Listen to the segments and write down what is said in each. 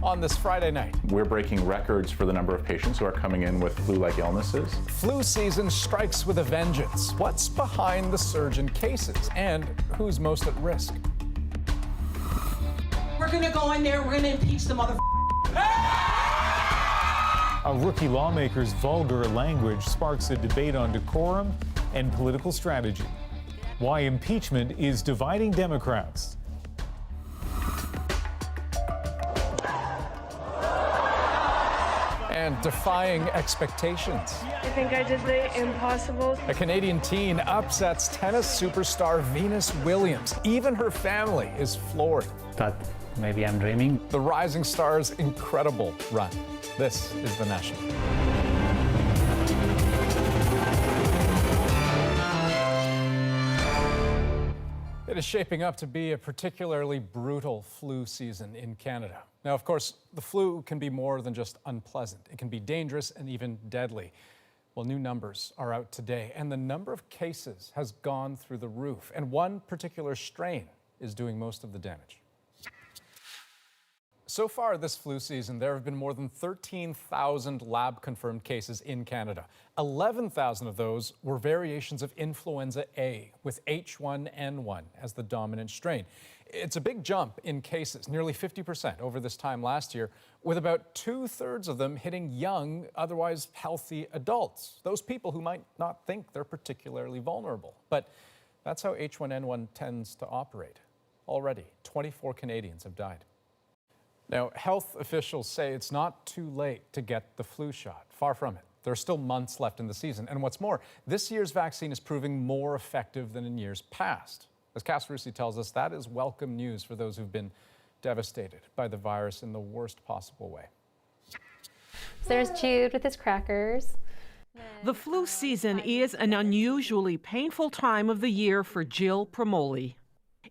on this Friday night. We're breaking records for the number of patients who are coming in with flu-like illnesses. Flu season strikes with a vengeance. What's behind the surge in cases and who's most at risk? We're gonna go in there, we're gonna impeach the mother. A rookie lawmaker's vulgar language sparks a debate on decorum and political strategy. Why impeachment is dividing Democrats. And defying expectations. I think I did the impossible. A Canadian teen upsets tennis superstar Venus Williams. Even her family is floored. Thought maybe I'm dreaming. The rising star's incredible run. This is The National. It is shaping up to be a particularly brutal flu season in Canada. Now, of course, the flu can be more than just unpleasant. It can be dangerous and even deadly. Well, new numbers are out today, and the number of cases has gone through the roof, and one particular strain is doing most of the damage. So far this flu season, there have been more than 13,000 lab-confirmed cases in Canada. 11,000 of those were variations of influenza A, with H1N1 as the dominant strain. It's a big jump in cases, nearly 50% over this time last year, with about 2/3 of them hitting young, otherwise healthy adults, those people who might not think they're particularly vulnerable. But that's how H1N1 tends to operate. Already, 24 Canadians have died. Now, health officials say it's not too late to get the flu shot. Far from it. There are still months left in the season. And what's more, this year's vaccine is proving more effective than in years past. As Cass Russi tells us, that is welcome news for those who've been devastated by the virus in the worst possible way. So there's Jude with his crackers. The flu season is an unusually painful time of the year for Jill Promoli.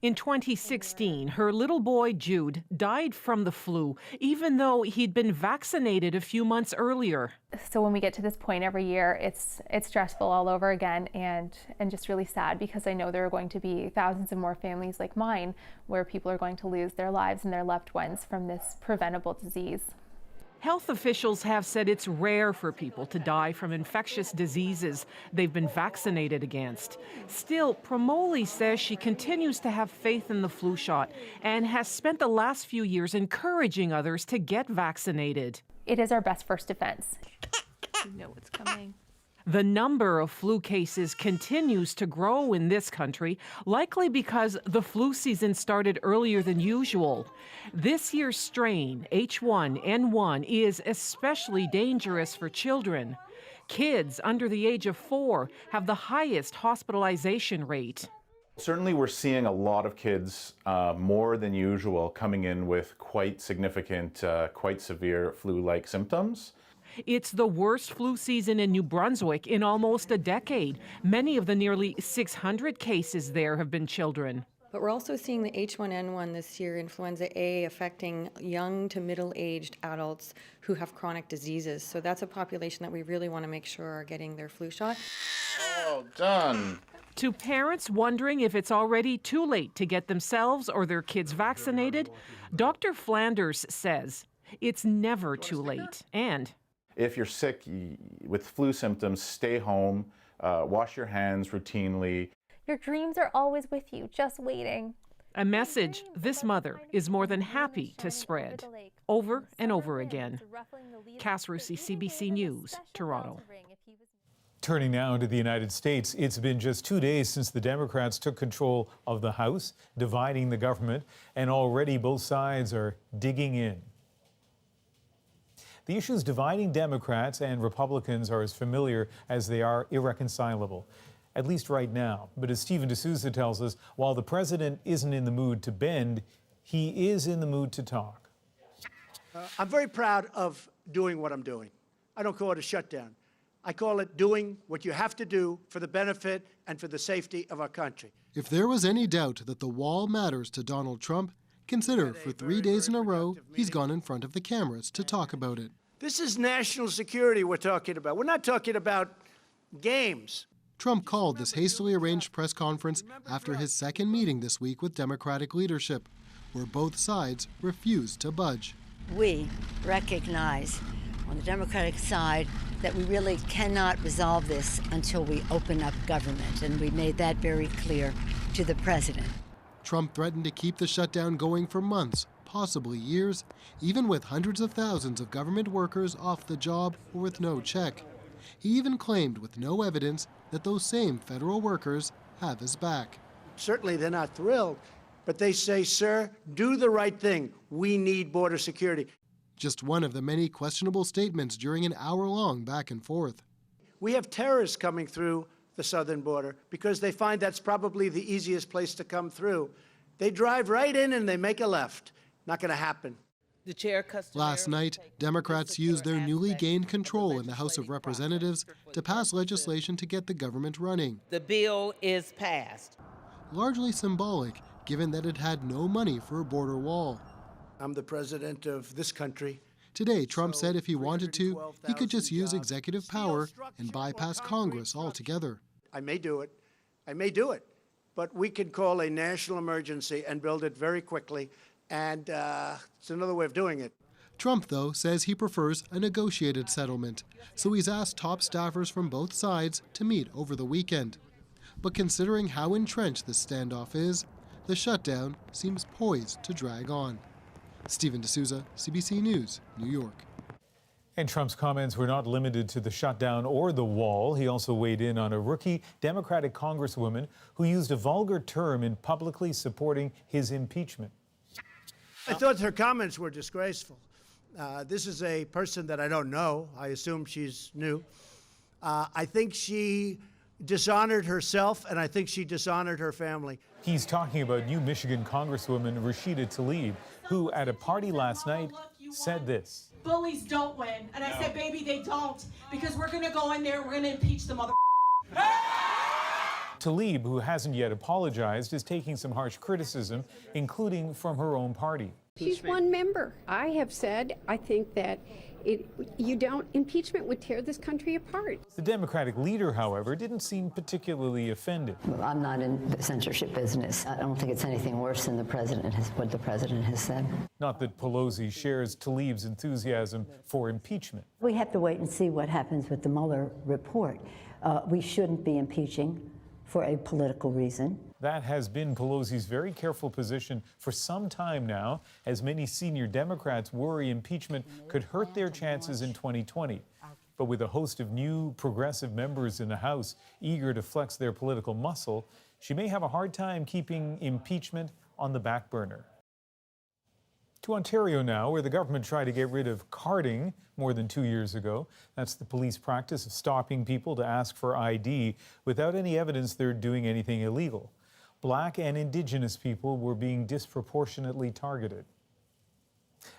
In 2016, her little boy Jude died from the flu, even though he'd been vaccinated a few months earlier. So when we get to this point every year, it's stressful all over again and just really sad, because I know there are going to be thousands of more families like mine where people are going to lose their lives and their loved ones from this preventable disease. Health officials have said it's rare for people to die from infectious diseases they've been vaccinated against. Still, Promoli says she continues to have faith in the flu shot and has spent the last few years encouraging others to get vaccinated. It is our best first defense. You know what's coming. The number of flu cases continues to grow in this country, likely because the flu season started earlier than usual. This year's strain, H1N1, is especially dangerous for children. Kids under the age of 4 have the highest hospitalization rate. Certainly we're seeing a lot of kids, more than usual, coming in with quite significant, quite severe flu-like symptoms. It's the worst flu season in New Brunswick in almost a decade. Many of the nearly 600 cases there have been children. But we're also seeing the H1N1 this year, influenza A, affecting young to middle-aged adults who have chronic diseases. So that's a population that we really want to make sure are getting their flu shot. Oh, done. To parents wondering if it's already too late to get themselves or their kids vaccinated, Dr. Flanders says it's never too late. And if you're sick with flu symptoms, stay home, wash your hands routinely. Your dreams are always with you, just waiting. A message this mother is more than happy to spread over and over again. Cass Russi, CBC News, Toronto. Turning now to the United States, it's been just 2 days since the Democrats took control of the House, dividing the government, and already both sides are digging in. The issues dividing Democrats and Republicans are as familiar as they are irreconcilable, at least right now. But as Stephen D'Souza tells us, while the president isn't in the mood to bend, he is in the mood to talk. I'm very proud of doing what I'm doing. I don't call it a shutdown. I call it doing what you have to do for the benefit and for the safety of our country. If there was any doubt that the wall matters to Donald Trump, consider for 3 days in a row, he's gone in front of the cameras to talk about it. This is national security we're talking about. We're not talking about games. Trump called this hastily arranged press conference after his second meeting this week with Democratic leadership, where both sides refused to budge. We recognize on the Democratic side that we really cannot resolve this until we open up government, and we made that very clear to the president. Trump threatened to keep the shutdown going for months, possibly years, even with hundreds of thousands of government workers off the job or with no check. He even claimed with no evidence that those same federal workers have his back. Certainly they're not thrilled, but they say, sir, do the right thing. We need border security. Just one of the many questionable statements during an hour-long back and forth. We have terrorists coming through the southern border because they find that's probably the easiest place to come through. They drive right in and they make a left. Not going to happen. The chair Last night, Democrats used their newly gained control in the House of Representatives to pass legislation to get the government running. The bill is passed. Largely symbolic, given that it had no money for a border wall. I'm the president of this country. Today, Trump said if he wanted to, he could just use executive power and bypass Congress altogether. I may do it. But we can call a national emergency and build it very quickly. And it's another way of doing it. Trump, though, says he prefers a negotiated settlement, so he's asked top staffers from both sides to meet over the weekend. But considering how entrenched this standoff is, the shutdown seems poised to drag on. Stephen D'Souza, CBC News, New York. And Trump's comments were not limited to the shutdown or the wall. He also weighed in on a rookie Democratic congresswoman who used a vulgar term in publicly supporting his impeachment. I thought her comments were disgraceful. This is a person that I don't know. I assume she's new. I think she dishonored herself, and I think she dishonored her family. He's talking about new Michigan Congresswoman Rashida Tlaib, who at a party last night said this. Bullies don't win. And I said, baby, they don't. Because we're going to go in there, we're going to impeach the mother. Tlaib, who hasn't yet apologized, is taking some harsh criticism, including from her own party. She's one member. I have said I think that impeachment would tear this country apart. The Democratic leader, however, didn't seem particularly offended. I'm not in the censorship business. I don't think it's anything worse than what the president has said. Not that Pelosi shares Tlaib's enthusiasm for impeachment. We have to wait and see what happens with the Mueller report. We shouldn't be impeaching for a political reason. That has been Pelosi's very careful position for some time now, as many senior Democrats worry impeachment could hurt their chances in 2020. But with a host of new progressive members in the House eager to flex their political muscle, she may have a hard time keeping impeachment on the back burner. To Ontario now, where the government tried to get rid of carding more than 2 years ago. That's the police practice of stopping people to ask for ID without any evidence they're doing anything illegal. Black and Indigenous people were being disproportionately targeted.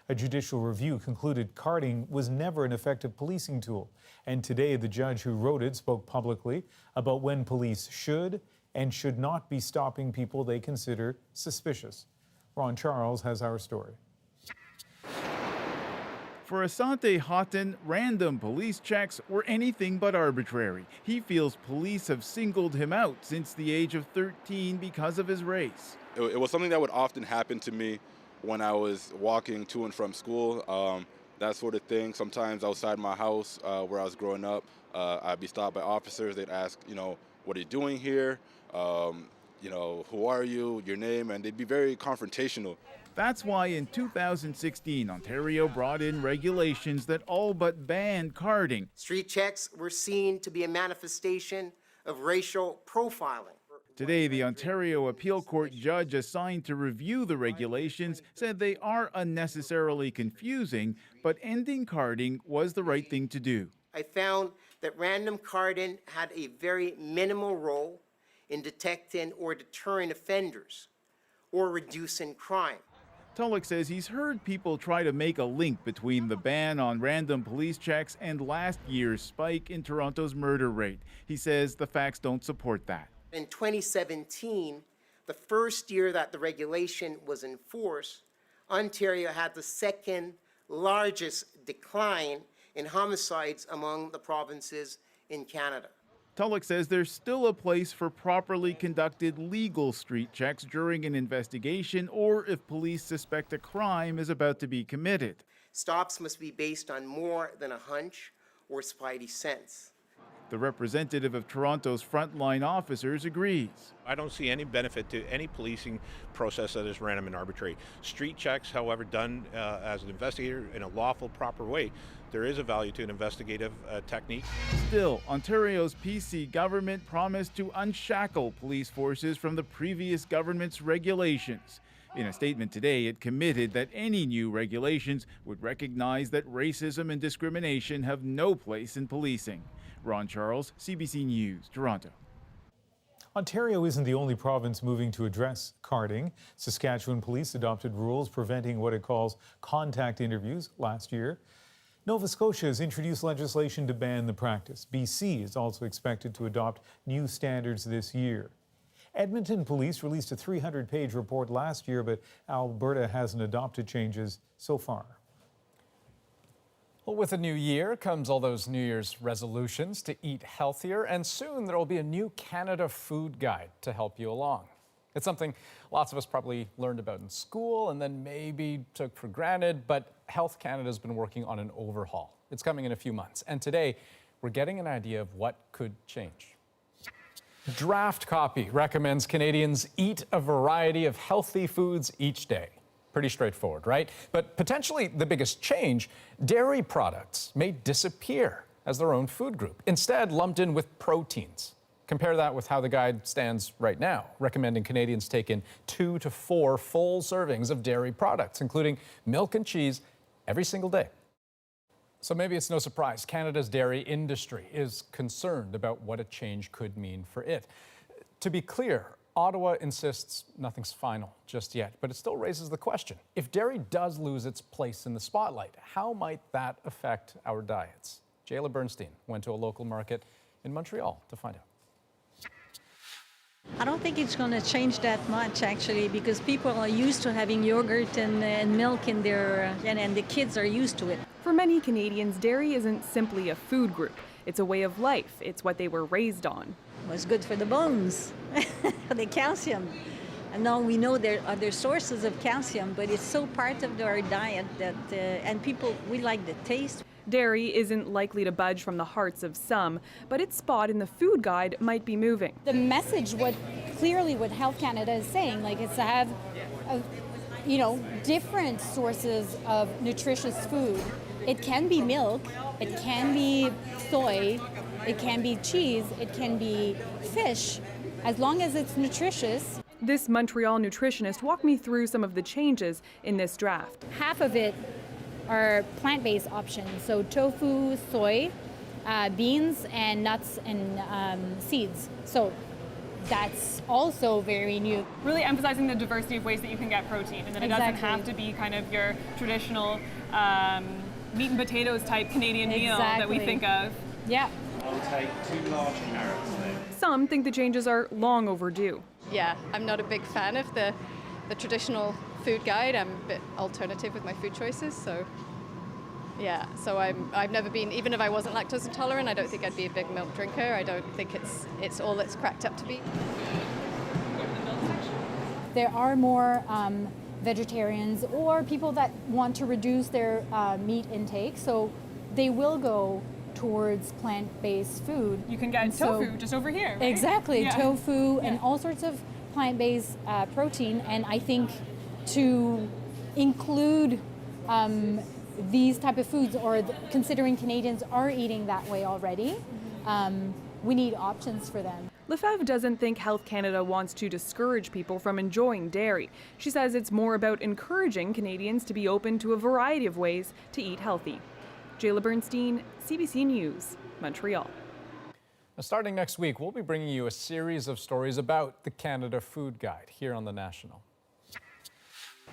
A judicial review concluded carding was never an effective policing tool, and today the judge who wrote it spoke publicly about when police should and should not be stopping people they consider suspicious. Ron Charles has our story. For Asante Houghton, random police checks were anything but arbitrary. He feels police have singled him out since the age of 13 because of his race. It was something that would often happen to me when I was walking to and from school, that sort of thing. Sometimes outside my house where I was growing up, I'd be stopped by officers. They'd ask, what are you doing here? Who are you, your name, and they'd be very confrontational. That's why in 2016, Ontario brought in regulations that all but banned carding. Street checks were seen to be a manifestation of racial profiling. Today, the Ontario Appeal Court judge assigned to review the regulations said they are unnecessarily confusing, but ending carding was the right thing to do. I found that random carding had a very minimal role in detecting or deterring offenders or reducing crime. Tulloch says he's heard people try to make a link between the ban on random police checks and last year's spike in Toronto's murder rate. He says the facts don't support that. In 2017, the first year that the regulation was in force, Ontario had the second largest decline in homicides among the provinces in Canada. Tulloch says there's still a place for properly conducted legal street checks during an investigation or if police suspect a crime is about to be committed. Stops must be based on more than a hunch or spidey sense. The representative of Toronto's frontline officers agrees. I don't see any benefit to any policing process that is random and arbitrary. Street checks, however, done as an investigator in a lawful, proper way, there is a value to an investigative technique. Still, Ontario's PC government promised to unshackle police forces from the previous government's regulations. In a statement today, it committed that any new regulations would recognize that racism and discrimination have no place in policing. Ron Charles, CBC News, Toronto. Ontario isn't the only province moving to address carding. Saskatchewan police adopted rules preventing what it calls contact interviews last year. Nova Scotia has introduced legislation to ban the practice. BC is also expected to adopt new standards this year. Edmonton Police released a 300-page report last year, but Alberta hasn't adopted changes so far. Well, with a new year comes all those New Year's resolutions to eat healthier, and soon there will be a new Canada food guide to help you along. It's something lots of us probably learned about in school and then maybe took for granted, but Health Canada has been working on an overhaul. It's coming in a few months, and today we're getting an idea of what could change. Draft Copy recommends Canadians eat a variety of healthy foods each day. Pretty straightforward, right? But potentially the biggest change, dairy products may disappear as their own food group, instead lumped in with proteins. Compare that with how the guide stands right now, recommending Canadians take in 2 to 4 full servings of dairy products, including milk and cheese, every single day. So maybe it's no surprise Canada's dairy industry is concerned about what a change could mean for it. To be clear, Ottawa insists nothing's final just yet, but it still raises the question. If dairy does lose its place in the spotlight, how might that affect our diets? Jayla Bernstein went to a local market in Montreal to find out. I don't think it's going to change that much, actually, because people are used to having yogurt and milk in their, and the kids are used to it. For many Canadians, dairy isn't simply a food group. It's a way of life. It's what they were raised on. It's good for the bones, the calcium. And now we know there are other sources of calcium, but it's so part of our diet that, and people, we like the taste. Dairy isn't likely to budge from the hearts of some, but its spot in the food guide might be moving. The message, clearly what Health Canada is saying, is to have, different sources of nutritious food. It can be milk, it can be soy, it can be cheese, it can be fish, as long as it's nutritious. This Montreal nutritionist walked me through some of the changes in this draft. Half of it are plant-based options, so tofu, soy, beans, and nuts and seeds. So that's also very new. Really emphasizing the diversity of ways that you can get protein, and that it doesn't have to be kind of your traditional meat and potatoes type Canadian meal that we think of. Yeah. I'll take 2 large carrots then. Some think the changes are long overdue. Yeah, I'm not a big fan of the traditional food guide. I'm a bit alternative with my food choices, so yeah. So I've never been, even if I wasn't lactose intolerant, I don't think I'd be a big milk drinker. I don't think it's all it's cracked up to be. There are more vegetarians or people that want to reduce their meat intake, so they will go towards plant-based food. You can get tofu just over here, right? Exactly, yeah. Tofu and all sorts of plant-based protein, and I think to include these type of foods, or considering Canadians are eating that way already, we need options for them. Lefebvre doesn't think Health Canada wants to discourage people from enjoying dairy. She says it's more about encouraging Canadians to be open to a variety of ways to eat healthy. Jayla Bernstein, CBC News, Montreal. Now, starting next week, we'll be bringing you a series of stories about the Canada Food Guide here on The National.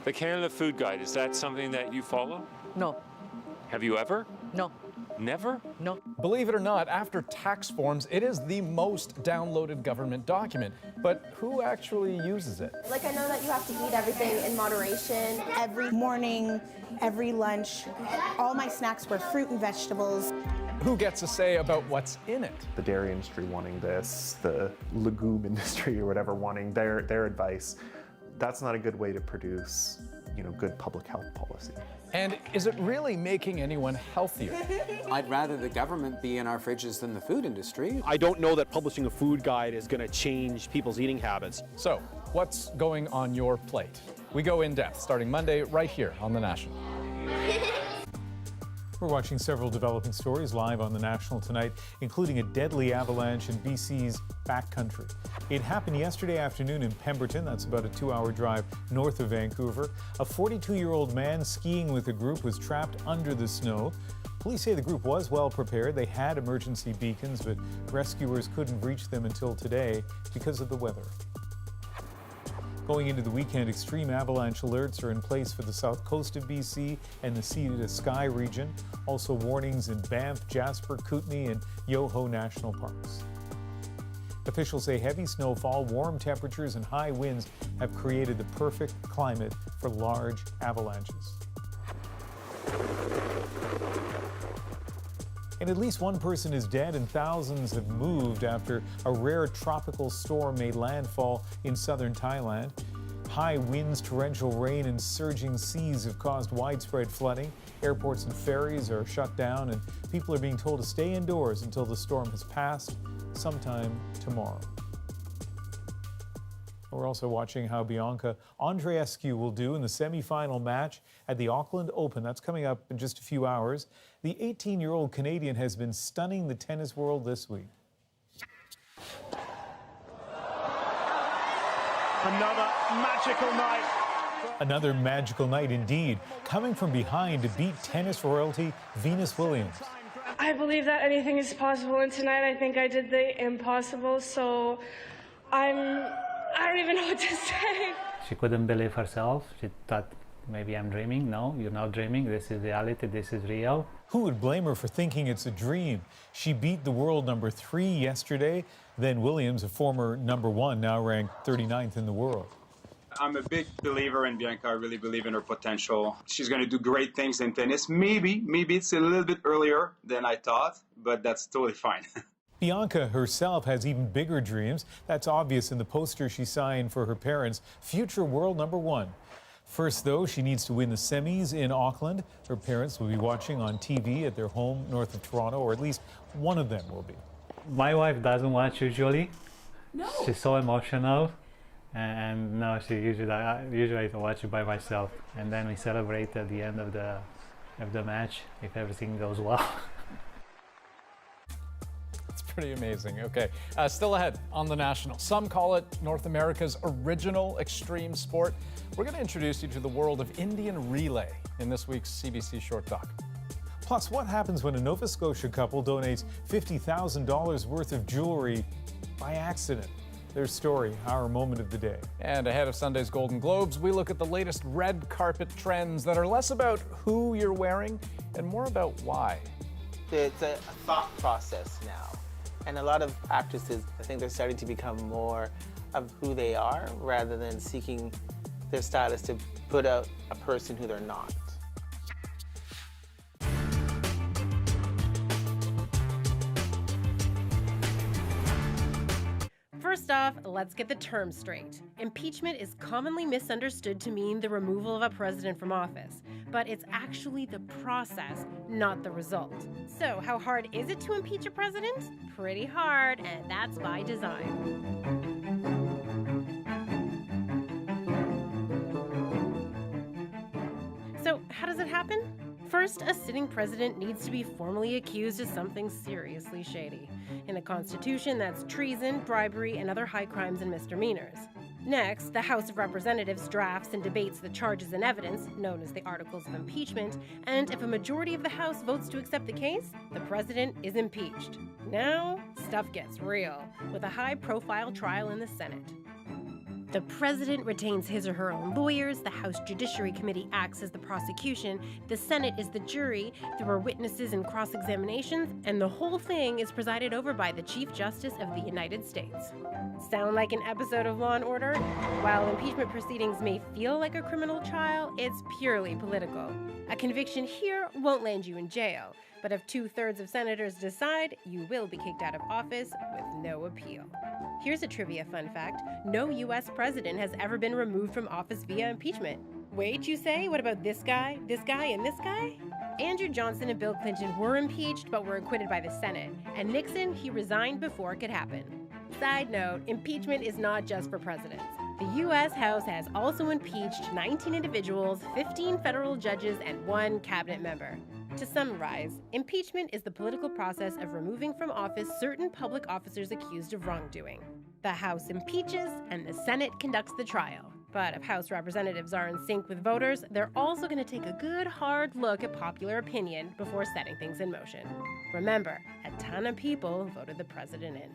The Canada Food Guide, is that something that you follow? No. Have you ever? No. Never? No. Believe it or not, after tax forms, it is the most downloaded government document. But who actually uses it? I know that you have to eat everything in moderation. Every morning, every lunch, all my snacks were fruit and vegetables. who gets a say about what's in it? The dairy industry wanting this, the legume industry or whatever wanting their advice. That's not a good way to produce, good public health policy. And is it really making anyone healthier? I'd rather the government be in our fridges than the food industry. I don't know that publishing a food guide is going to change people's eating habits. So, what's going on your plate? We go in depth starting Monday right here on The National. We're watching several developing stories live on The National tonight, including a deadly avalanche in BC's backcountry. It happened yesterday afternoon in Pemberton. That's about a 2-hour drive north of Vancouver. A 42-year-old man skiing with a group was trapped under the snow. Police say the group was well prepared. They had emergency beacons, but rescuers couldn't reach them until today because of the weather. Going into the weekend, extreme avalanche alerts are in place for the south coast of BC and the Sea to Sky region. Also warnings in Banff, Jasper, Kootenay, and Yoho National Parks. Officials say heavy snowfall, warm temperatures, and high winds have created the perfect climate for large avalanches. And at least one person is dead and thousands have moved after a rare tropical storm made landfall in southern Thailand. High winds, torrential rain, and surging seas have caused widespread flooding. Airports and ferries are shut down, and people are being told to stay indoors until the storm has passed sometime tomorrow. We're also watching how Bianca Andreescu will do in the semifinal match at the Auckland Open. That's coming up in just a few hours. The 18-year-old Canadian has been stunning the tennis world this week. Another magical night. Another magical night indeed, coming from behind to beat tennis royalty Venus Williams. I believe that anything is possible, and tonight I think I did the impossible, so I don't even know what to say. She couldn't believe herself. She thought, maybe I'm dreaming. No, you're not dreaming. This is reality. This is real. Who would blame her for thinking it's a dream? She beat the world number 3 yesterday. Then Williams, a former number 1, now ranked 39th in the world. I'm a big believer in Bianca. I really believe in her potential. She's going to do great things in tennis. Maybe it's a little bit earlier than I thought, but that's totally fine. Bianca herself has even bigger dreams. That's obvious in the poster she signed for her parents, future world number 1. First, though, she needs to win the semis in Auckland. Her parents will be watching on TV at their home north of Toronto, or at least one of them will be. My wife doesn't watch usually. No. She's so emotional. And no, she usually I watch it by myself. And then we celebrate at the end of the match if everything goes well. Pretty amazing. Okay, still ahead on The National. Some call it North America's original extreme sport. We're going to introduce you to the world of Indian relay in this week's CBC Short Doc. Plus, what happens when a Nova Scotia couple donates $50,000 worth of jewelry by accident? Their story, our moment of the day. And ahead of Sunday's Golden Globes, we look at the latest red carpet trends that are less about who you're wearing and more about why. It's a thought process now. And a lot of actresses, I think they're starting to become more of who they are rather than seeking their stylist to put out a person who they're not. First off, let's get the term straight. Impeachment is commonly misunderstood to mean the removal of a president from office, but it's actually the process, not the result. So, how hard is it to impeach a president? Pretty hard, and that's by design. So, how does it happen? First, a sitting president needs to be formally accused of something seriously shady. In the Constitution, that's treason, bribery, and other high crimes and misdemeanors. Next, the House of Representatives drafts and debates the charges and evidence, known as the Articles of Impeachment, and if a majority of the House votes to accept the case, the president is impeached. Now, stuff gets real, with a high-profile trial in the Senate. The president retains his or her own lawyers, the House Judiciary Committee acts as the prosecution, the Senate is the jury, there are witnesses and cross-examinations, and the whole thing is presided over by the Chief Justice of the United States. Sound like an episode of Law & Order? While impeachment proceedings may feel like a criminal trial, it's purely political. A conviction here won't land you in jail. But if 2/3 of senators decide, you will be kicked out of office with no appeal. Here's a trivia fun fact. No U.S. president has ever been removed from office via impeachment. Wait, you say? What about this guy, and this guy? Andrew Johnson and Bill Clinton were impeached but were acquitted by the Senate. And Nixon, he resigned before it could happen. Side note, impeachment is not just for presidents. The U.S. House has also impeached 19 individuals, 15 federal judges, and 1 cabinet member. To summarize, impeachment is the political process of removing from office certain public officers accused of wrongdoing. The House impeaches, and the Senate conducts the trial. But if House representatives are in sync with voters, they're also going to take a good hard look at popular opinion before setting things in motion. Remember, a ton of people voted the president in.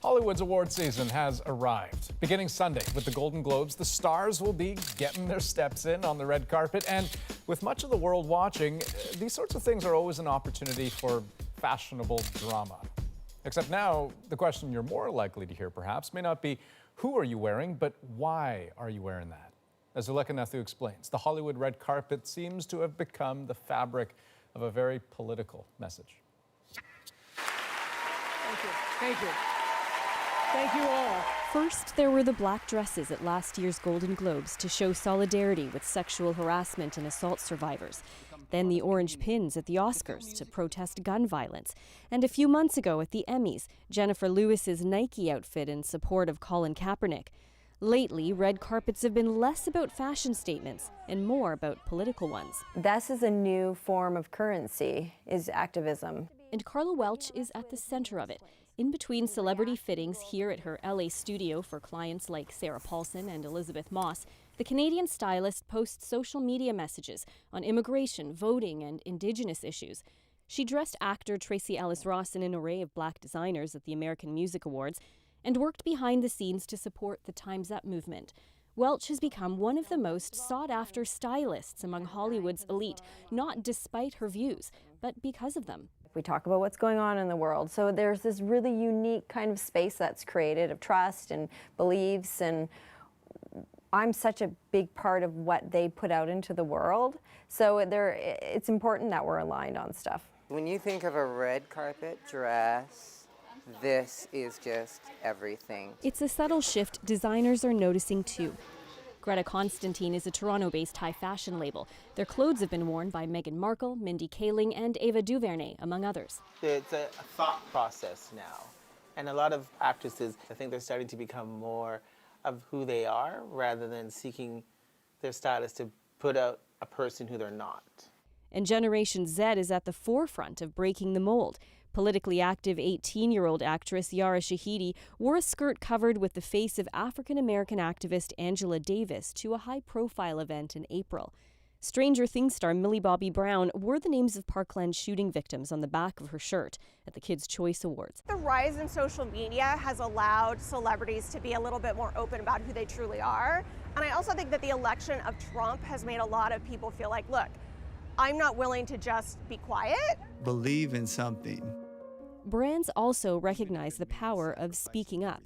Hollywood's award season has arrived. Beginning Sunday with the Golden Globes, the stars will be getting their steps in on the red carpet. And with much of the world watching, these sorts of things are always an opportunity for fashionable drama. Except now, the question you're more likely to hear perhaps may not be, who are you wearing, but why are you wearing that? As Zuleka Nethu explains, the Hollywood red carpet seems to have become the fabric of a very political message. Thank you. Thank you. Thank you all. First, there were the black dresses at last year's Golden Globes to show solidarity with sexual harassment and assault survivors. Then the orange pins at the Oscars to protest gun violence. And a few months ago at the Emmys, Jennifer Lewis's Nike outfit in support of Colin Kaepernick. Lately, red carpets have been less about fashion statements and more about political ones. This is a new form of currency, is activism. And Carla Welch is at the center of it. In between celebrity fittings here at her LA studio for clients like Sarah Paulson and Elizabeth Moss, the Canadian stylist posts social media messages on immigration, voting, and Indigenous issues. She dressed actor Tracee Ellis Ross in an array of black designers at the American Music Awards and worked behind the scenes to support the Time's Up movement. Welch has become one of the most sought-after stylists among Hollywood's elite, not despite her views, but because of them. We talk about what's going on in the world. So there's this really unique kind of space that's created of trust and beliefs, and I'm such a big part of what they put out into the world. So it's important that we're aligned on stuff. When you think of a red carpet dress, this is just everything. It's a subtle shift designers are noticing too. Greta Constantine is a Toronto-based high fashion label. Their clothes have been worn by Meghan Markle, Mindy Kaling, and Ava DuVernay, among others. It's a thought process now. And a lot of actresses, I think they're starting to become more of who they are rather than seeking their stylist to put out a person who they're not. And Generation Z is at the forefront of breaking the mold. Politically active 18-year-old actress Yara Shahidi wore a skirt covered with the face of African-American activist Angela Davis to a high-profile event in April. Stranger Things star Millie Bobby Brown wore the names of Parkland shooting victims on the back of her shirt at the Kids' Choice Awards. The rise in social media has allowed celebrities to be a little bit more open about who they truly are. And I also think that the election of Trump has made a lot of people feel like, look, I'm not willing to just be quiet. Believe in something. Brands also recognize the power of speaking up.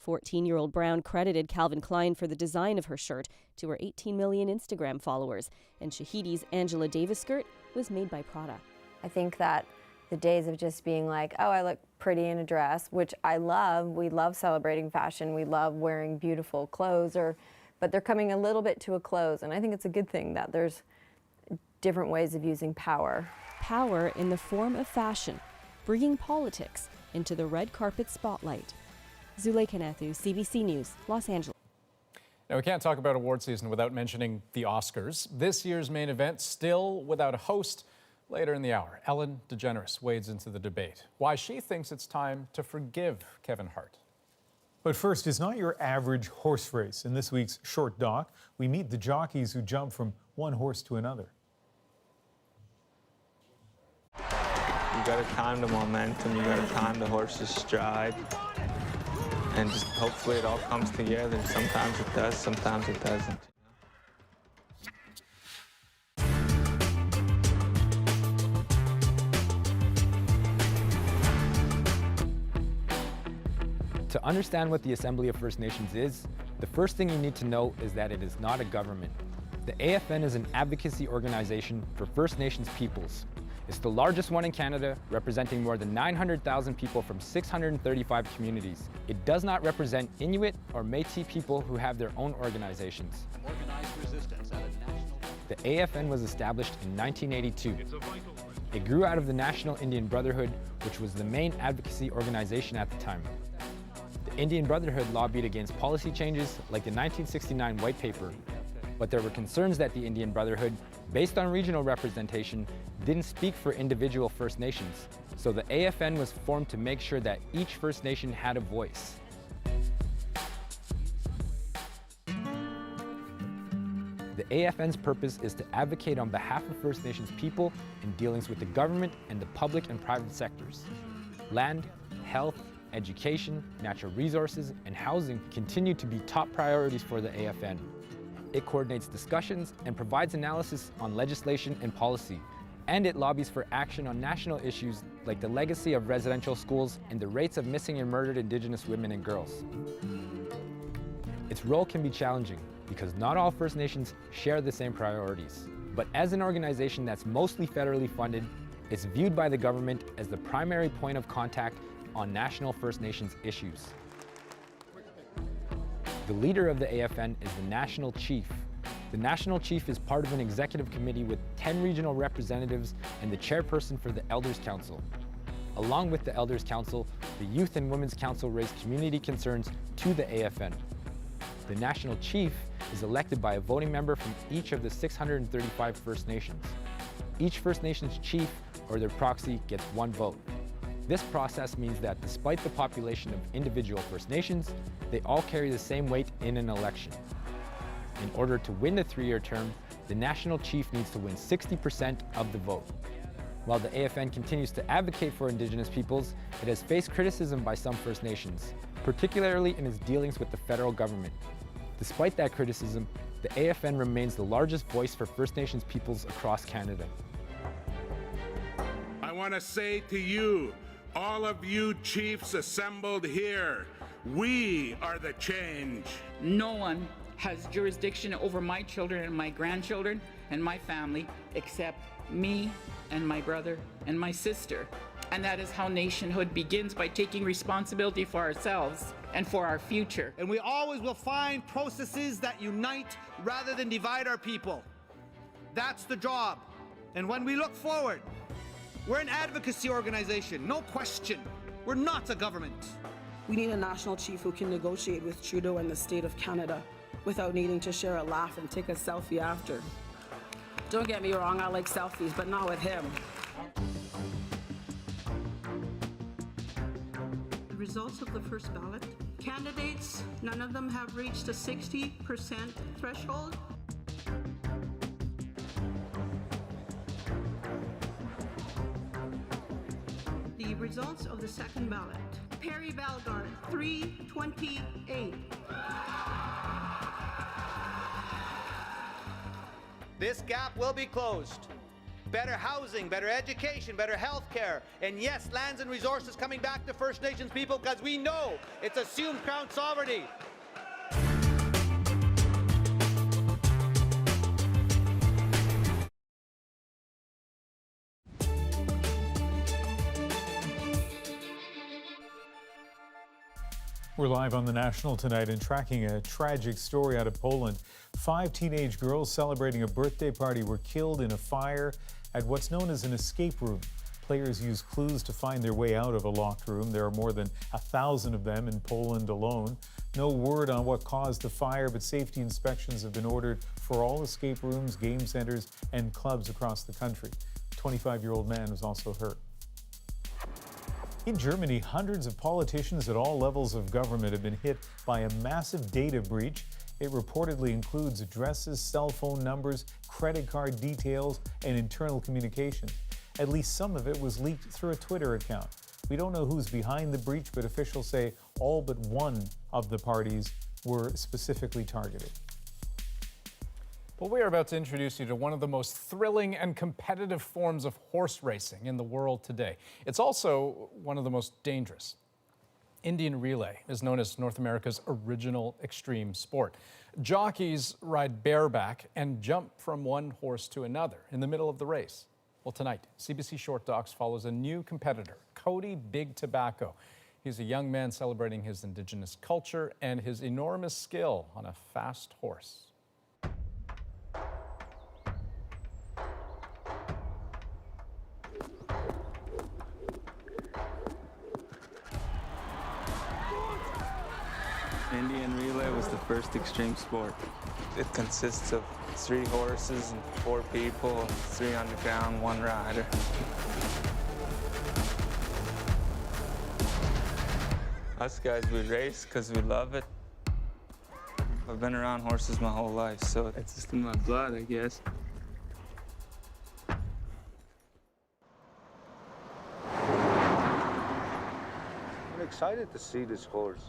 14-year-old Brown credited Calvin Klein for the design of her shirt to her 18 million Instagram followers, and Shahidi's Angela Davis skirt was made by Prada. I think that the days of just being like, oh, I look pretty in a dress, which I love. We love celebrating fashion. We love wearing beautiful clothes, but they're coming a little bit to a close, and I think it's a good thing that there's different ways of using power. Power in the form of fashion, bringing politics into the red carpet spotlight. Zuleka Nethu, CBC News, Los Angeles. Now, we can't talk about award season without mentioning the Oscars. This year's main event still without a host. Later in the hour, Ellen DeGeneres wades into the debate. Why she thinks it's time to forgive Kevin Hart. But first, it's not your average horse race. In this week's Short Doc, we meet the jockeys who jump from one horse to another. You gotta time the momentum, you gotta time the horse's stride, and just hopefully it all comes together. Sometimes it does, sometimes it doesn't. To understand what the Assembly of First Nations is, the first thing you need to know is that it is not a government. The AFN is an advocacy organization for First Nations peoples. It's the largest one in Canada, representing more than 900,000 people from 635 communities. It does not represent Inuit or Métis people who have their own organizations. Organized resistance at a national... The AFN was established in 1982. It grew out of the National Indian Brotherhood, which was the main advocacy organization at the time. The Indian Brotherhood lobbied against policy changes like the 1969 White Paper, but there were concerns that the Indian Brotherhood, based on regional representation, didn't speak for individual First Nations. So the AFN was formed to make sure that each First Nation had a voice. The AFN's purpose is to advocate on behalf of First Nations people in dealings with the government and the public and private sectors. Land, health, education, natural resources, and housing continue to be top priorities for the AFN. It coordinates discussions and provides analysis on legislation and policy, and it lobbies for action on national issues like the legacy of residential schools and the rates of missing and murdered Indigenous women and girls. Its role can be challenging because not all First Nations share the same priorities. But as an organization that's mostly federally funded, it's viewed by the government as the primary point of contact on national First Nations issues. The leader of the AFN is the National Chief. The National Chief is part of an executive committee with 10 regional representatives and the chairperson for the Elders Council. Along with the Elders Council, the Youth and Women's Council raise community concerns to the AFN. The National Chief is elected by a voting member from each of the 635 First Nations. Each First Nations chief or their proxy gets one vote. This process means that despite the population of individual First Nations, they all carry the same weight in an election. In order to win the 3-year term, the National Chief needs to win 60% of the vote. While the AFN continues to advocate for Indigenous peoples, it has faced criticism by some First Nations, particularly in its dealings with the federal government. Despite that criticism, the AFN remains the largest voice for First Nations peoples across Canada. I want to say to you, all of you chiefs assembled here, we are the change. No one has jurisdiction over my children and my grandchildren and my family except me and my brother and my sister. And that is how nationhood begins, by taking responsibility for ourselves and for our future. And we always will find processes that unite rather than divide our people. That's the job. And when we look forward, we're an advocacy organization, no question. We're not a government. We need a national chief who can negotiate with Trudeau and the state of Canada without needing to share a laugh and take a selfie after. Don't get me wrong, I like selfies, but not with him. The results of the first ballot. Candidates, none of them have reached a 60% threshold. The results of the second ballot. Perry Bellegarde, 328. This gap will be closed. Better housing, better education, better health care, and yes, lands and resources coming back to First Nations people, because we know it's assumed Crown sovereignty. We're live on The National tonight and tracking a tragic story out of Poland. 5 teenage girls celebrating a birthday party were killed in a fire at what's known as an escape room. Players use clues to find their way out of a locked room. There are more than 1,000 of them in Poland alone. No word on what caused the fire, but safety inspections have been ordered for all escape rooms, game centers, and clubs across the country. A 25-year-old man was also hurt. In Germany, hundreds of politicians at all levels of government have been hit by a massive data breach. It reportedly includes addresses, cell phone numbers, credit card details, and internal communication. At least some of it was leaked through a Twitter account. We don't know who's behind the breach, but officials say all but one of the parties were specifically targeted. Well, we are about to introduce you to one of the most thrilling and competitive forms of horse racing in the world today. It's also one of the most dangerous. Indian relay is known as North America's original extreme sport. Jockeys ride bareback and jump from one horse to another in the middle of the race. Well, tonight, CBC Short Docs follows a new competitor, Cody Big Tobacco. He's a young man celebrating his Indigenous culture and his enormous skill on a fast horse. Indian relay was the first extreme sport. It consists of 3 horses and 4 people, 3 on the ground, 1 rider. Us guys, we race because we love it. I've been around horses my whole life, so it's just in my blood, I guess. I'm excited to see this horse.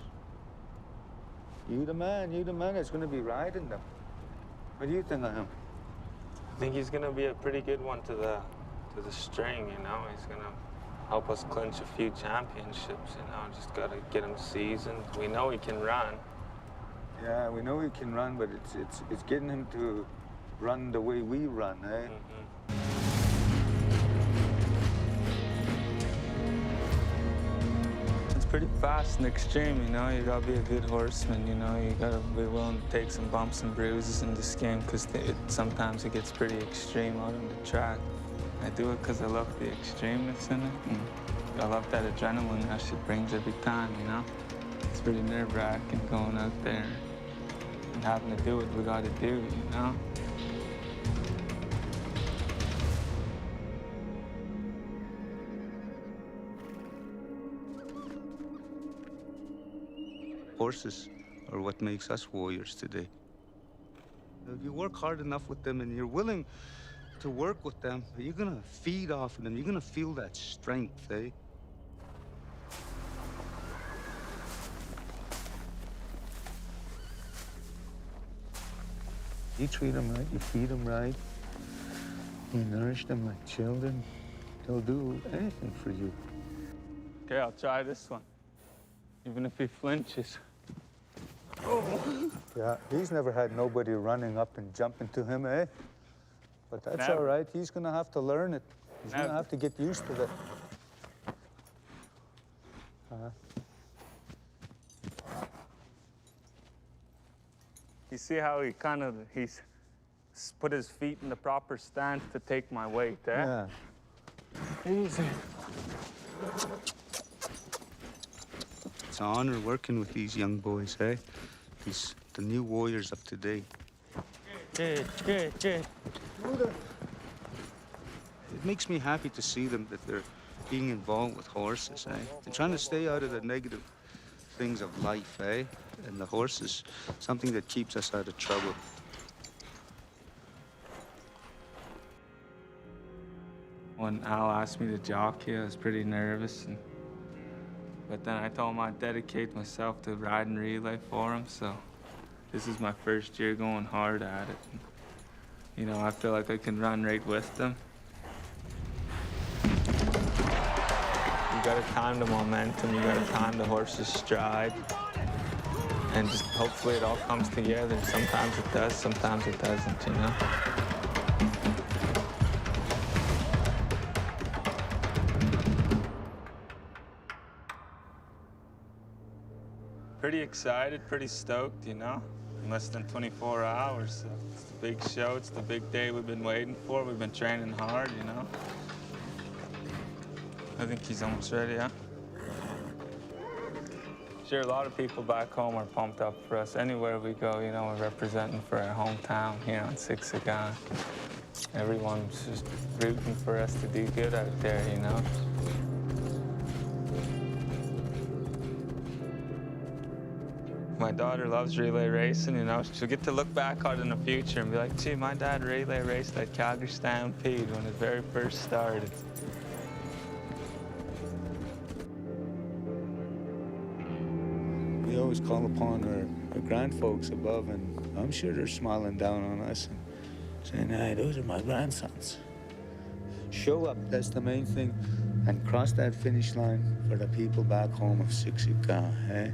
You the man that's going to be riding them. What do you think of him? I think he's going to be a pretty good one to the string, you know. He's going to help us clinch a few championships, you know. Just got to get him seasoned. We know he can run. Yeah, we know he can run, but it's getting him to run the way we run, eh? Mm-hmm. It's pretty fast and extreme, you know. You gotta be a good horseman, you know. You gotta be willing to take some bumps and bruises in this game, because sometimes it gets pretty extreme out on the track. I do it because I love the extremeness in it, and I love that adrenaline that shit brings every time, you know. It's pretty nerve-wracking going out there and having to do what we gotta do, you know. Horses are what makes us warriors today. If you work hard enough with them and you're willing to work with them, you're gonna feed off of them. You're gonna feel that strength, eh? You treat them right, you feed them right, you nourish them like children, they'll do anything for you. Okay, I'll try this one, even if he flinches. Yeah, he's never had nobody running up and jumping to him, eh? But that's Never. all right. He's gonna have to learn it. He's gonna have to get used to it. You see how he's put his feet in the proper stance to take my weight, eh? Yeah. Easy. It's an honor working with these young boys, eh? These the new warriors of today. Good. It makes me happy to see them that they're being involved with horses, eh? They're trying to stay out of the negative things of life, eh? And the horses, something that keeps us out of trouble. When Al asked me to jockey, I was pretty nervous, but then I told him I'd dedicate myself to riding relay for him, so this is my first year going hard at it. You know, I feel like I can run right with them. You gotta time the momentum, you gotta time the horse's stride, and just hopefully it all comes together. Sometimes it does, sometimes it doesn't, you know? Pretty excited, pretty stoked, you know? In less than 24 hours, so it's the big show, it's the big day we've been waiting for. We've been training hard, you know? I think he's almost ready, huh? Sure, a lot of people back home are pumped up for us. Anywhere we go, you know, we're representing for our hometown here on Siksika. Everyone's just rooting for us to do good out there, you know? My daughter loves relay racing, you know. She'll get to look back on it in the future and be like, gee, my dad relay raced at Calgary Stampede when it very first started. We always call upon our grand folks above, and I'm sure they're smiling down on us and saying, hey, those are my grandsons. Show up, that's the main thing. and cross that finish line for the people back home of Siksika, eh?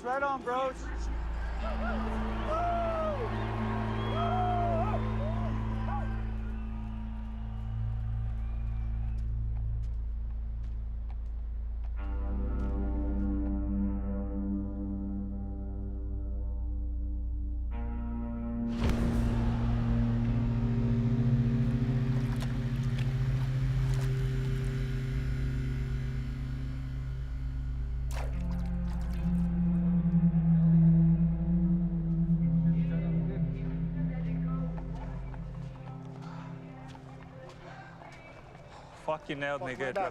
Right on, bros. Fuck, you nailed me good, bro.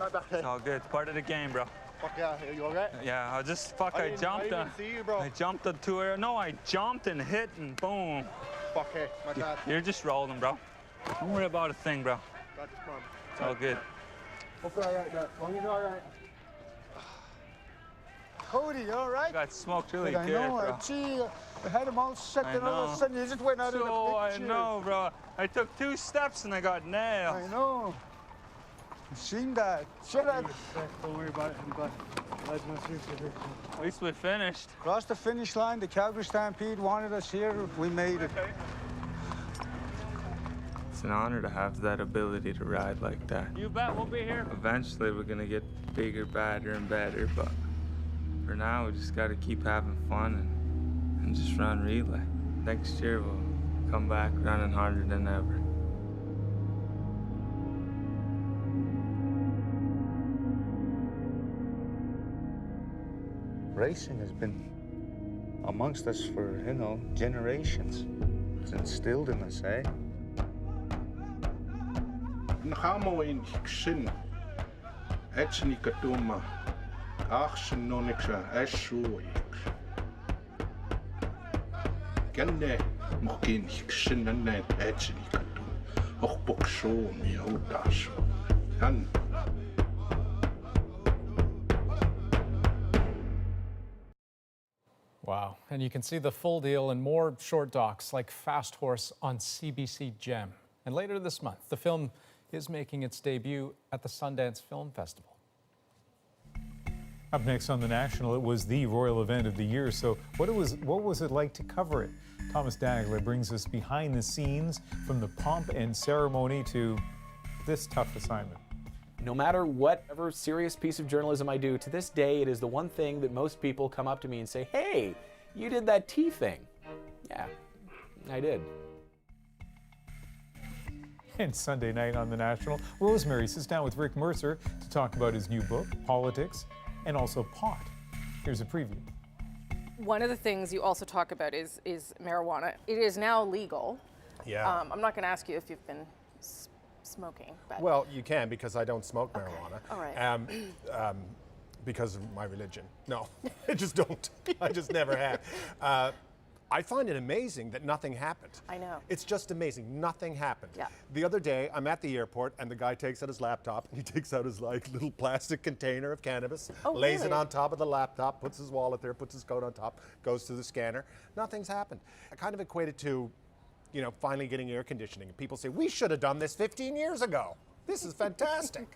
Not bad. It's all good. Part of the game, bro. Fuck yeah, you all right? Yeah, I just, fuck, I jumped. I didn't see you, bro. I jumped the two air. No, I jumped and hit and boom. Fuck hey, my bad. You're just rolling, bro. Don't worry about a thing, bro. Got this, man. It's all good. Hopefully all right, man. As long as you're all right. Cody, you all right? Got smoked really I good, know, bro. Gee, I had him all set, and all of a sudden you just went out of the picture. I know, bro. I took 2 steps and I got nailed. I know. I've seen that. Shut up. Don't worry about it. At least we finished. Crossed the finish line. The Calgary Stampede wanted us here. We made it. It's an honor to have that ability to ride like that. You bet, we'll be here. Eventually, we're gonna get bigger, badder, and better, but for now, we just gotta keep having fun and just run relay. Next year, we'll come back running harder than ever. Racing has been amongst us for, generations. It's instilled in us, eh? Nchamo in Hiksin, Etsini Katuma, Achsen Nonixa, Eshuik. Gende Mokin Hiksin and Net Etsini Katum, Ochboksho, Miodash. And Wow. And you can see the full deal and more short docs like Fast Horse on CBC Gem. And later this month, the film is making its debut at the Sundance Film Festival. Up next on The National, it was the royal event of the year. So what was it like to cover it? Thomas Dagler brings us behind the scenes from the pomp and ceremony to this tough assignment. No matter whatever serious piece of journalism I do, to this day, it is the one thing that most people come up to me and say, hey, you did that tea thing. Yeah, I did. And Sunday night on The National, Rosemary sits down with Rick Mercer to talk about his new book, politics, and also pot. Here's a preview. One of the things you also talk about is marijuana. It is now legal. Yeah. I'm not going to ask you if you've been smoking. But Well, you can, because I don't smoke marijuana. All right. Because of my religion. No, I just don't. I just never have. I find it amazing that nothing happened. I know. It's just amazing. Nothing happened. Yeah. The other day, I'm at the airport, and the guy takes out his laptop, and he takes out his little plastic container of cannabis, lays it on top of the laptop, puts his wallet there, puts his coat on top, goes to the scanner. Nothing's happened. I kind of equate it to, finally getting air conditioning. People say, we should have done this 15 years ago. This is fantastic.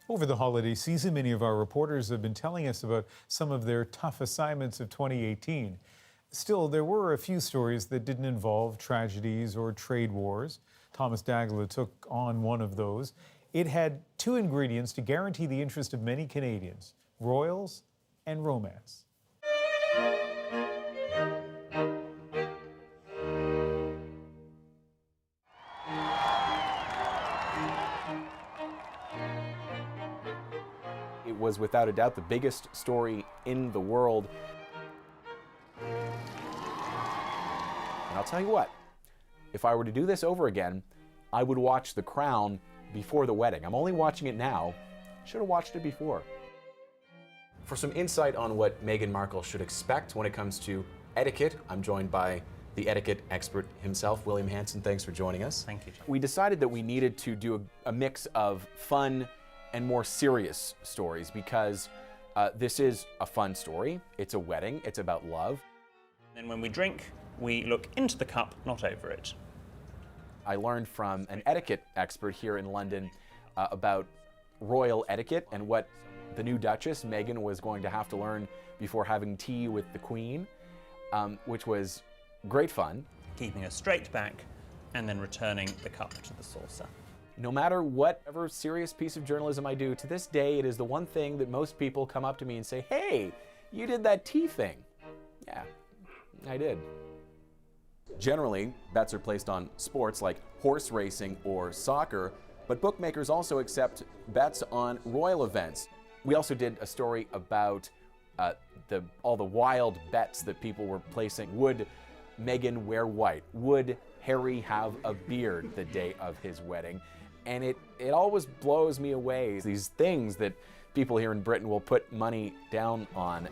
Over the holiday season, many of our reporters have been telling us about some of their tough assignments of 2018. Still, there were a few stories that didn't involve tragedies or trade wars. Thomas Dagla took on one of those. It had two ingredients to guarantee the interest of many Canadians: royals and romance. It was without a doubt the biggest story in the world. And I'll tell you what, if I were to do this over again, I would watch The Crown before the wedding. I'm only watching it now. Should have watched it before. For some insight on what Meghan Markle should expect when it comes to etiquette, I'm joined by the etiquette expert himself, William Hanson. Thanks for joining us. Thank you, John. We decided that we needed to do a mix of fun and more serious stories because this is a fun story. It's a wedding. It's about love. And when we drink, we look into the cup, not over it. I learned from an etiquette expert here in London about royal etiquette and what the new Duchess, Meghan, was going to have to learn before having tea with the Queen, which was great fun. Keeping a straight back and then returning the cup to the saucer. No matter whatever serious piece of journalism I do, to this day, it is the one thing that most people come up to me and say, "Hey, you did that tea thing." Yeah, I did. Generally, bets are placed on sports like horse racing or soccer, but bookmakers also accept bets on royal events. We also did a story about all the wild bets that people were placing. Would Meghan wear white? Would Harry have a beard the day of his wedding? And it always blows me away, these things that people here in Britain will put money down on.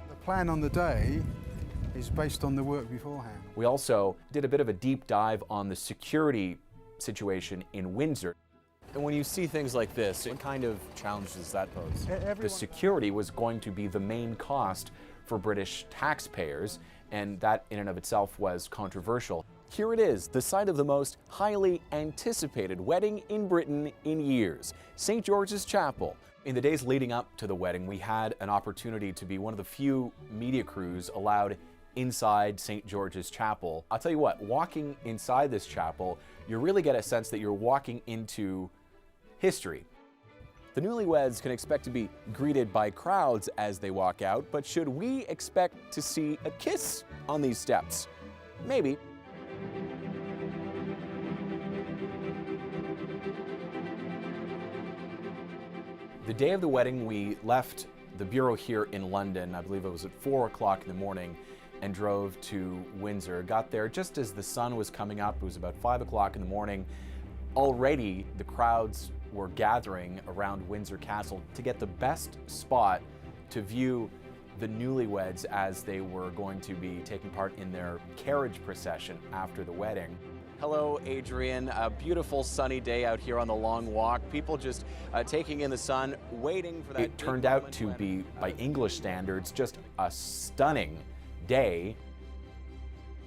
The plan on the day is based on the work beforehand. We also did a bit of a deep dive on the security situation in Windsor. And when you see things like this, what kind of challenges does that pose? The security was going to be the main cost for British taxpayers, and that in and of itself was controversial. Here it is, the site of the most highly anticipated wedding in Britain in years, St. George's Chapel. In the days leading up to the wedding, we had an opportunity to be one of the few media crews allowed inside St. George's Chapel. I'll tell you what, walking inside this chapel, you really get a sense that you're walking into history. The newlyweds can expect to be greeted by crowds as they walk out, but should we expect to see a kiss on these steps? Maybe. The day of the wedding, we left the bureau here in London, I believe it was at 4 o'clock in the morning, and drove to Windsor. Got there just as the sun was coming up. It was about 5 o'clock in the morning. Already the crowds were gathering around Windsor Castle to get the best spot to view the newlyweds as they were going to be taking part in their carriage procession after the wedding. Hello, Adrian. A beautiful sunny day out here on the long walk. People just taking in the sun, waiting for that. It turned out to be, by English standards, just a stunning day.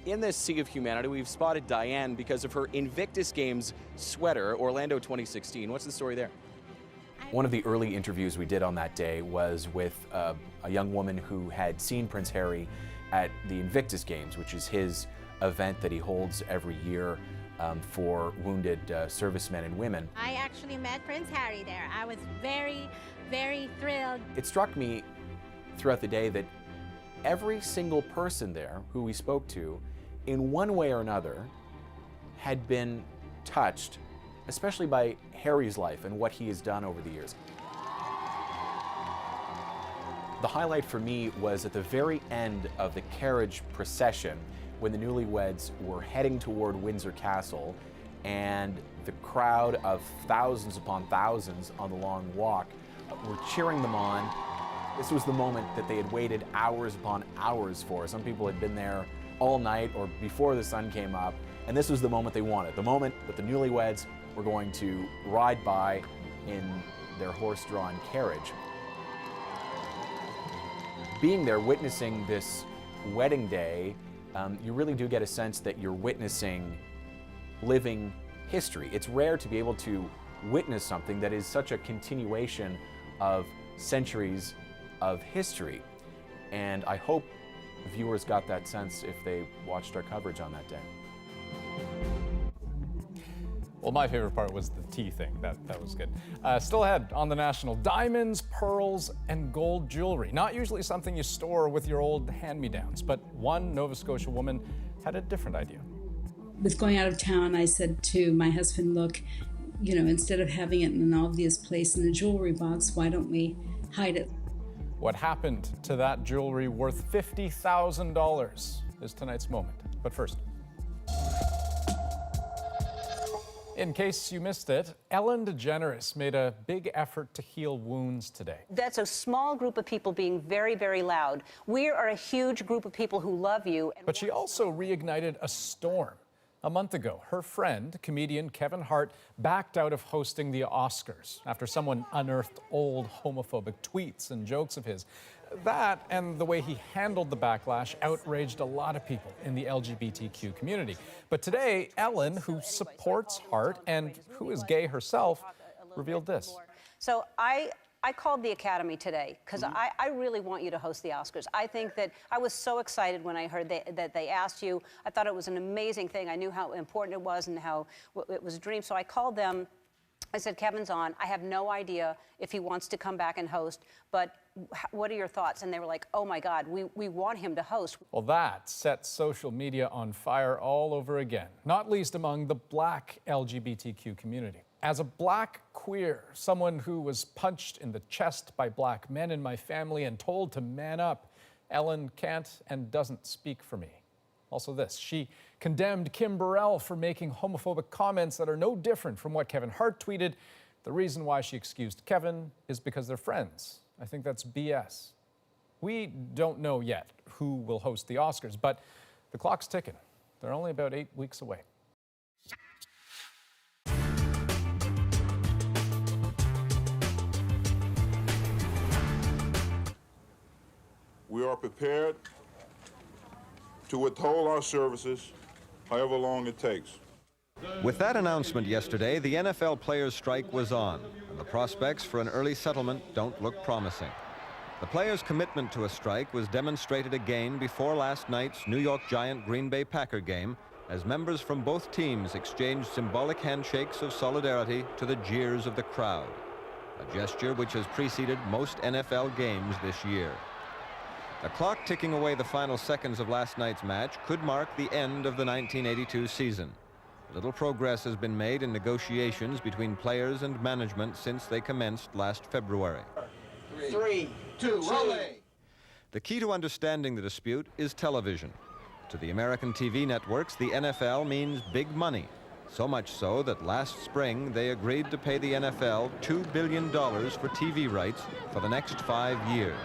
In this sea of humanity, we've spotted Diane because of her Invictus Games sweater, Orlando 2016. What's the story there? One of the early interviews we did on that day was with a young woman who had seen Prince Harry at the Invictus Games, which is his event that he holds every year for wounded servicemen and women. I actually met Prince Harry there. I was very, very thrilled. It struck me throughout the day that every single person there who we spoke to, in one way or another, had been touched, especially by Harry's life and what he has done over the years. The highlight for me was at the very end of the carriage procession when the newlyweds were heading toward Windsor Castle, and the crowd of thousands upon thousands on the long walk were cheering them on. This was the moment that they had waited hours upon hours for. Some people had been there all night or before the sun came up, and this was the moment they wanted, the moment that the newlyweds were going to ride by in their horse-drawn carriage. Being there, witnessing this wedding day, you really do get a sense that you're witnessing living history. It's rare to be able to witness something that is such a continuation of centuries of history. And I hope viewers got that sense if they watched our coverage on that day. Well, my favorite part was the tea thing. That was good. Still ahead on the National, diamonds, pearls, and gold jewelry. Not usually something you store with your old hand-me-downs, but one Nova Scotia woman had a different idea. With going out of town, I said to my husband, look, you know, instead of having it in an obvious place in a jewelry box, why don't we hide it? What happened to that jewelry worth $50,000 is tonight's moment. But first, in case you missed it, Ellen DeGeneres made a big effort to heal wounds today. That's a small group of people being very, very loud. We are a huge group of people who love you. But she also reignited a storm. A month ago, her friend, comedian Kevin Hart, backed out of hosting the Oscars after someone unearthed old homophobic tweets and jokes of his. That and the way he handled the backlash outraged a lot of people in the LGBTQ community. But today, Ellen, who supports Hart and who is gay herself, revealed this. So I called the Academy today because I really want you to host the Oscars. I think that I was so excited when I heard that they asked you. I thought it was an amazing thing. I knew how important it was and how it was a dream. So I called them. I said, Kevin's on. I have no idea if he wants to come back and host, but what are your thoughts? And they were like, oh my God, we want him to host. Well, that set social media on fire all over again, not least among the Black LGBTQ community. As a Black queer, someone who was punched in the chest by Black men in my family and told to man up, Ellen can't and doesn't speak for me. Also this, she condemned Kim Burrell for making homophobic comments that are no different from what Kevin Hart tweeted. The reason why she excused Kevin is because they're friends. I think that's BS. We don't know yet who will host the Oscars, but the clock's ticking. They're only about 8 weeks away. We are prepared to withhold our services however long it takes. With that announcement yesterday, the NFL players' strike was on, and the prospects for an early settlement don't look promising. The players' commitment to a strike was demonstrated again before last night's New York Giant-Green Bay Packer game, as members from both teams exchanged symbolic handshakes of solidarity to the jeers of the crowd, a gesture which has preceded most NFL games this year. The clock ticking away the final seconds of last night's match could mark the end of the 1982 season. Little progress has been made in negotiations between players and management since they commenced last February. 3, 2, roll. The key to understanding the dispute is television. To the American TV networks, the NFL means big money. So much so that last spring they agreed to pay the NFL $2 billion for TV rights for the next 5 years.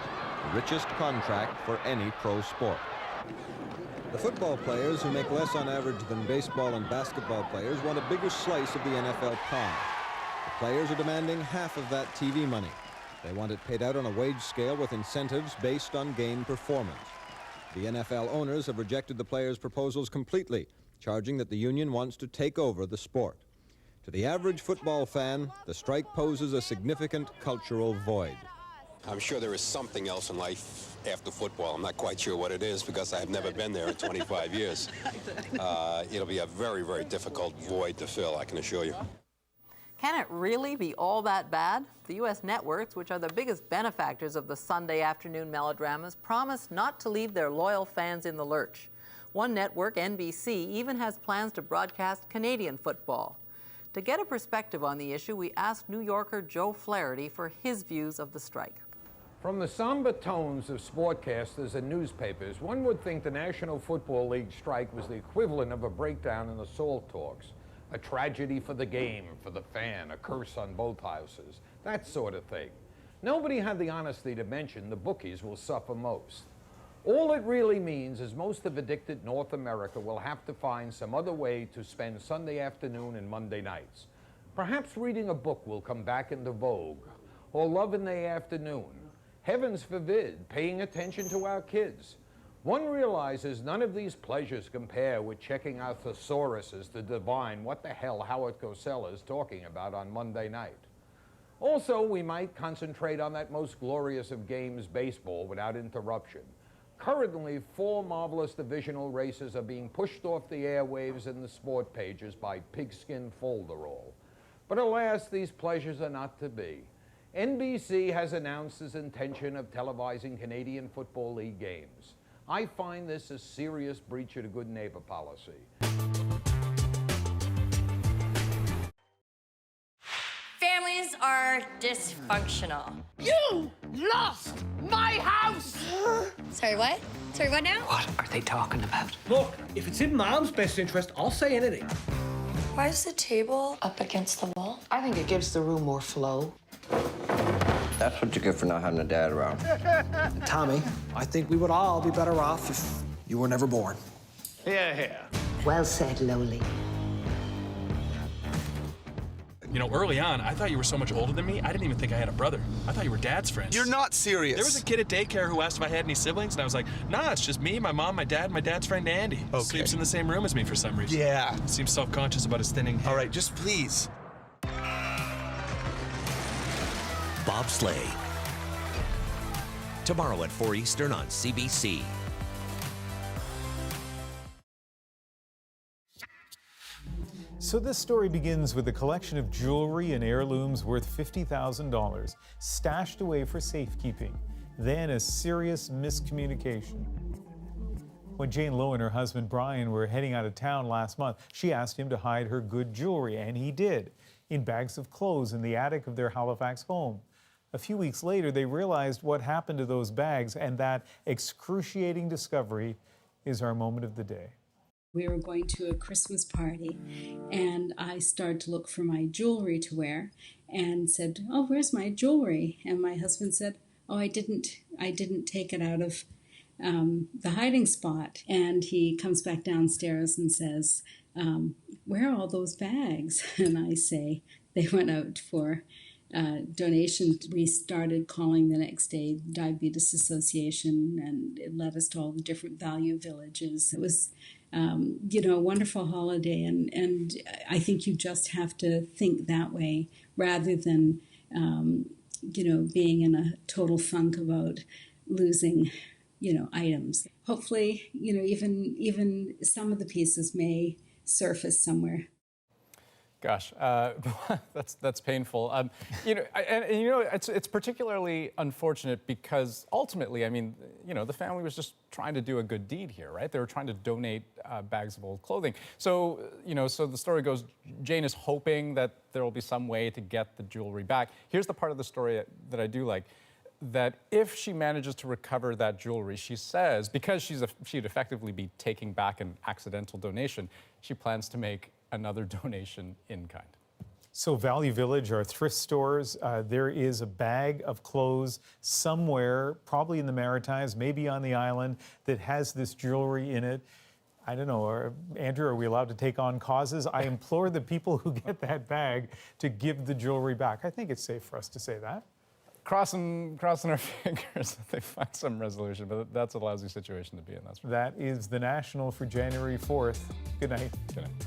The richest contract for any pro sport. The football players, who make less on average than baseball and basketball players, want a bigger slice of the NFL pie. The players are demanding half of that TV money. They want it paid out on a wage scale with incentives based on game performance. The NFL owners have rejected the players' proposals completely, charging that the union wants to take over the sport. To the average football fan, the strike poses a significant cultural void. I'm sure there is something else in life after football. I'm not quite sure what it is because I've never been there in 25 years. It'll be a very, very difficult void to fill, I can assure you. Can it really be all that bad? The U.S. networks, which are the biggest benefactors of the Sunday afternoon melodramas, promise not to leave their loyal fans in the lurch. One network, NBC, even has plans to broadcast Canadian football. To get a perspective on the issue, we asked New Yorker Joe Flaherty for his views of the strike. From the somber tones of sportcasters and newspapers, one would think the National Football League strike was the equivalent of a breakdown in the SALT talks. A tragedy for the game, for the fan, a curse on both houses, that sort of thing. Nobody had the honesty to mention the bookies will suffer most. All it really means is most of addicted North America will have to find some other way to spend Sunday afternoon and Monday nights. Perhaps reading a book will come back into vogue, or love in the afternoon. Heavens forbid, paying attention to our kids. One realizes none of these pleasures compare with checking out thesauruses to divine what the hell Howard Cosell is talking about on Monday night. Also, we might concentrate on that most glorious of games, baseball, without interruption. Currently, 4 marvelous divisional races are being pushed off the airwaves and the sport pages by pigskin folderol. But alas, these pleasures are not to be. NBC has announced its intention of televising Canadian Football League games. I find this a serious breach of the good neighbor policy. Families are dysfunctional. You lost my house! Sorry, what? Sorry, what now? What are they talking about? Look, if it's in Mom's best interest, I'll say anything. Why is the table up against the wall? I think it gives the room more flow. That's what you get for not having a dad around. Tommy, I think we would all be better off if you were never born. Here. Well said, Lowly. You know, early on, I thought you were so much older than me, I didn't even think I had a brother. I thought you were Dad's friend. You're not serious. There was a kid at daycare who asked if I had any siblings, and I was like, nah, it's just me, my mom, my dad, my dad's friend Andy. Okay. Sleeps in the same room as me for some reason. Yeah. Seems self-conscious about his thinning hair. All right, just please. Bobsleigh. Tomorrow at 4 Eastern on CBC. So this story begins with a collection of jewelry and heirlooms worth $50,000 stashed away for safekeeping. Then a serious miscommunication. When Jane Lowe and her husband Brian were heading out of town last month, she asked him to hide her good jewelry, and he did, in bags of clothes in the attic of their Halifax home. A few weeks later, they realized what happened to those bags, and that excruciating discovery is our moment of the day. We were going to a Christmas party, and I started to look for my jewelry to wear and said, "Oh, where's my jewelry?" And my husband said, "Oh, I didn't take it out of the hiding spot." And he comes back downstairs and says, "Where are all those bags?" And I say, "They went out for donation." We started calling the next day Diabetes Association, and it led us to all the different value villages. It was a wonderful holiday, and I think you just have to think that way rather than being in a total funk about losing items. Hopefully, even some of the pieces may surface somewhere. Gosh, that's painful. It's particularly unfortunate because ultimately, the family was just trying to do a good deed here, right? They were trying to donate bags of old clothing. So, so the story goes, Jane is hoping that there will be some way to get the jewelry back. Here's the part of the story that I do like. That if she manages to recover that jewelry, she says, because she'd effectively be taking back an accidental donation, she plans to make another donation in kind. So Value Village are thrift stores. There is a bag of clothes somewhere, probably in the Maritimes, maybe on the island, that has this jewelry in it. I don't know, Andrew, are we allowed to take on causes? I implore the people who get that bag to give the jewelry back. I think it's safe for us to say that. Crossing our fingers that they find some resolution, but that's a lousy situation to be in. That is the National for January 4th. Good night. Good night.